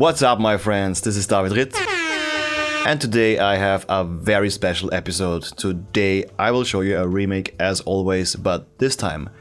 What's up, my friends? This is David Ritt, and today I have a very special episode. Today I will show you a remake as always, but this time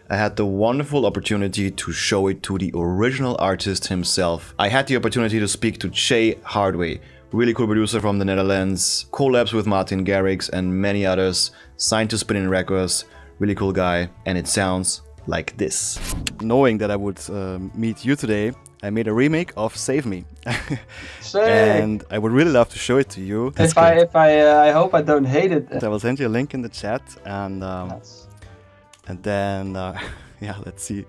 I had the wonderful opportunity to show it to the original artist himself. I had the opportunity to speak to Jay Hardway, really cool producer from the Netherlands, collabs with Martin Garrix and many others, signed to Spinnin' Records, really cool guy, and it sounds like this. Knowing that I would meet you today, I made a remake of Save Me. And I would really love to show it to you. I hope I don't hate it. I will send you a link in the chat, and then yeah, let's see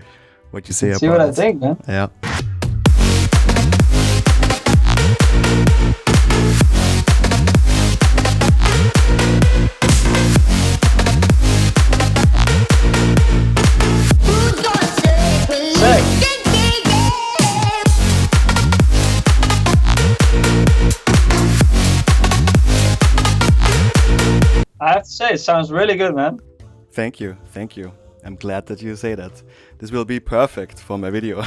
what you say about it. See what I think, man. Yeah. I have to say, it sounds really good, man. Thank you. I'm glad that you say that. This will be perfect for my video.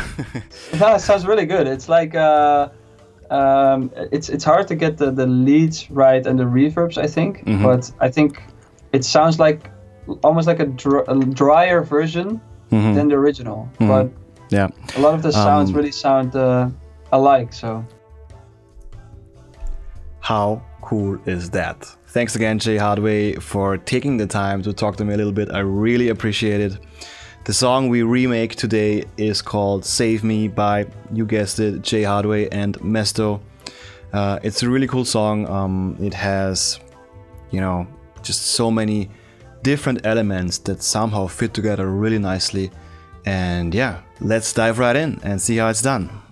No, it sounds really good. It's like it's hard to get the leads right and the reverbs, I think. Mm-hmm. But I think it sounds like almost like a drier version than the original. Mm-hmm. But yeah, a lot of the sounds really sound alike. So how cool is that? Thanks again, Jay Hardway, for taking the time to talk to me a little bit. I really appreciate it. The song we remake today is called Save Me by, you guessed it, Jay Hardway and Mesto. It's a really cool song. It has, just so many different elements that somehow fit together really nicely. And yeah, let's dive right in and see how it's done.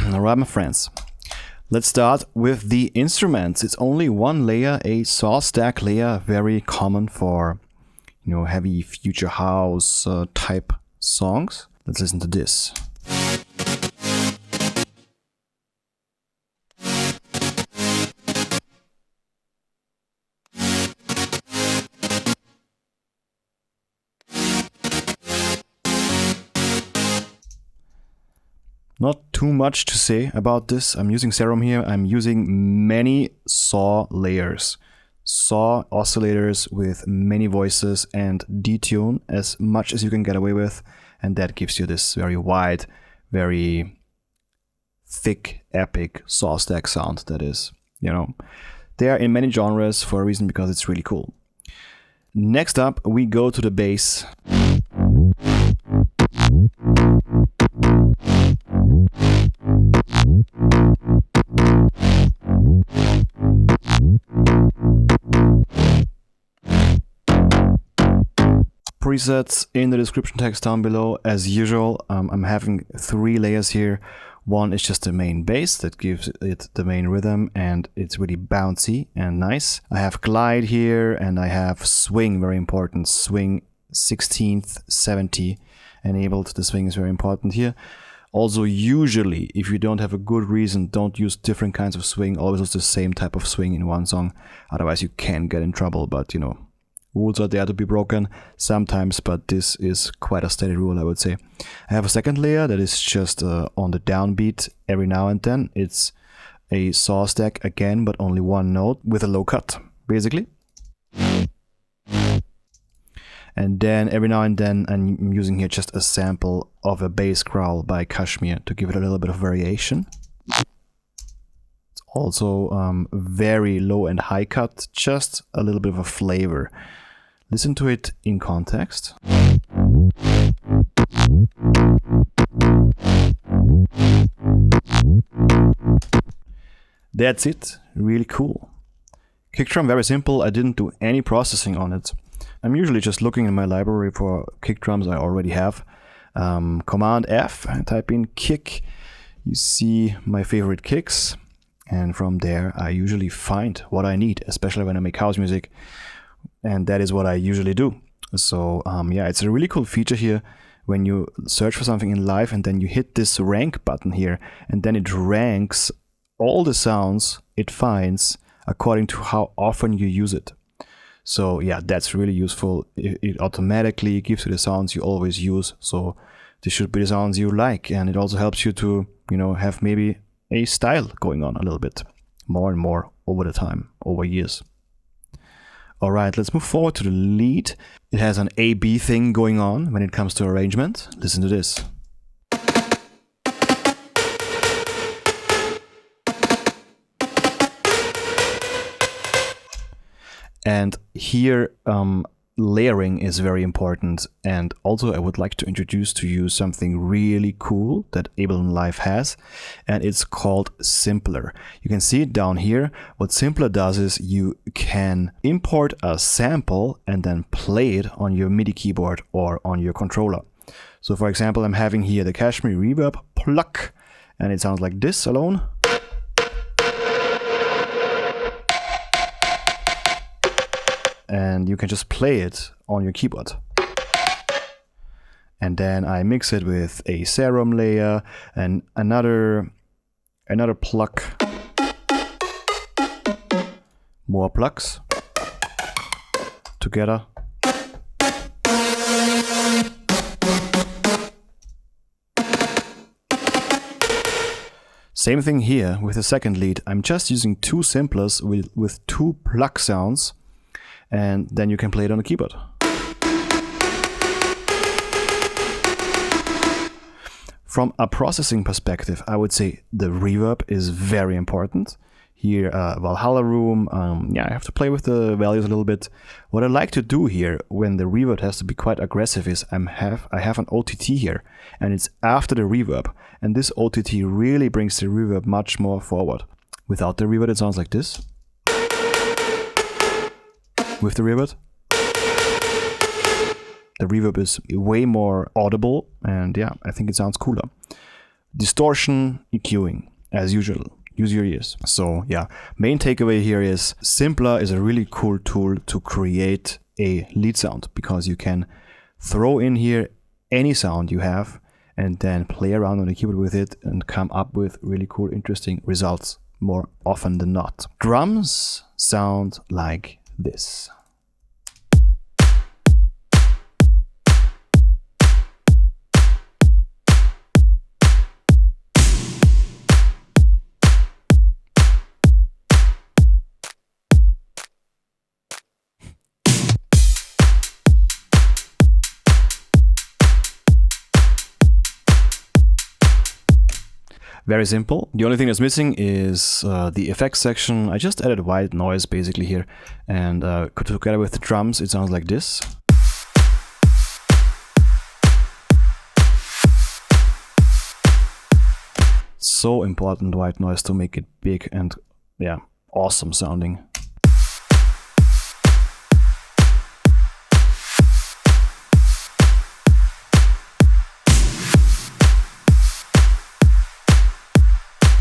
Alright, my friends, let's start with the instruments. It's only one layer, a saw stack layer, very common for heavy future house type songs. Let's listen to this. Not too much to say about this. I'm using Serum here. I'm using many saw layers. Saw oscillators with many voices and detune as much as you can get away with. And that gives you this very wide, very thick, epic saw stack sound that is, they are in many genres for a reason, because it's really cool. Next up, we go to the bass. Presets in the description text down below. As usual, I'm having 3 layers here. One is just the main bass that gives it the main rhythm, and it's really bouncy and nice. I have glide here, and I have swing, very important. Swing 16th, 70 enabled. The swing is very important here. Also, usually, if you don't have a good reason, don't use different kinds of swing. Always use the same type of swing in one song. Otherwise, you can get in trouble, but rules are there to be broken sometimes, but this is quite a steady rule, I would say. I have a second layer that is just on the downbeat every now and then. It's a saw stack again, but only one note with a low cut, basically. And then every now and then I'm using here just a sample of a bass growl by Kashmir to give it a little bit of variation. It's also very low and high cut, just a little bit of a flavor. Listen to it in context. That's it, really cool. Kick drum, very simple. I didn't do any processing on it. I'm usually just looking in my library for kick drums I already have. Command F, I type in kick. You see my favorite kicks. And from there, I usually find what I need, especially when I make house music. And that is what I usually do. So yeah, it's a really cool feature here when you search for something in Live and then you hit this rank button here, and then it ranks all the sounds it finds according to how often you use it. So yeah, that's really useful. It automatically gives you the sounds you always use. So this should be the sounds you like, and it also helps you to, have maybe a style going on a little bit more and more over the time, over years. All right, let's move forward to the lead. It has an A-B thing going on when it comes to arrangement. Listen to this. And here, layering is very important. And also I would like to introduce to you something really cool that Ableton Live has, and it's called Simpler. You can see it down here. What Simpler does is you can import a sample and then play it on your MIDI keyboard or on your controller. So for example, I'm having here the Kashmir Reverb pluck, and it sounds like this alone. And you can just play it on your keyboard. And then I mix it with a serum layer and another pluck, more plucks together. Same thing here with the second lead. I'm just using two simplers with two pluck sounds, and then you can play it on the keyboard. From a processing perspective, I would say the reverb is very important. Here, Valhalla Room, I have to play with the values a little bit. What I like to do here, when the reverb has to be quite aggressive, is I have an OTT here, and it's after the reverb. And this OTT really brings the reverb much more forward. Without the reverb, it sounds like this. With the reverb is way more audible, and I think it sounds cooler. Distortion, EQing, as usual. Use your ears. So main takeaway here is Simpler is a really cool tool to create a lead sound, because you can throw in here any sound you have and then play around on the keyboard with it and come up with really cool, interesting results more often than not. Drums sound like this. Very simple. The only thing that's missing is the effects section. I just added white noise basically here, and together with the drums it sounds like this. So important, white noise, to make it big and awesome sounding.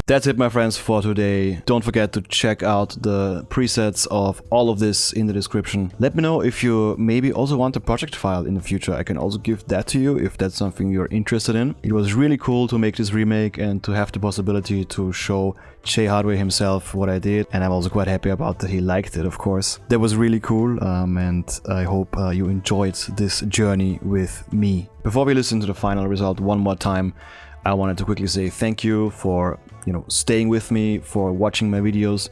That's it, my friends, for today. Don't forget to check out the presets of all of this in the description. Let me know if you maybe also want a project file in the future. I can also give that to you if that's something you're interested in. It was really cool to make this remake and to have the possibility to show Jay Hardway himself what I did. And I'm also quite happy about that he liked it, of course. That was really cool, and I hope you enjoyed this journey with me. Before we listen to the final result one more time, I wanted to quickly say thank you for staying with me, for watching my videos.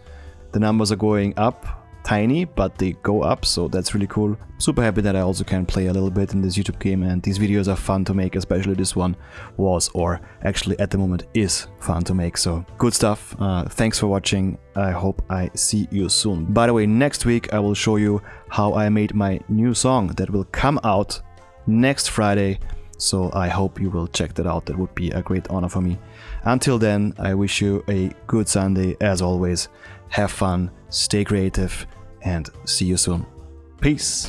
The numbers are going up, tiny, but they go up, so that's really cool. Super happy that I also can play a little bit in this YouTube game, and these videos are fun to make, especially this one was, or actually at the moment is, fun to make. So good stuff. Thanks for watching. I hope I see you soon. By the way, next week I will show you how I made my new song that will come out next Friday. So I hope you will check that out. That would be a great honor for me. Until then, I wish you a good Sunday. As always, have fun, stay creative, and see you soon. Peace.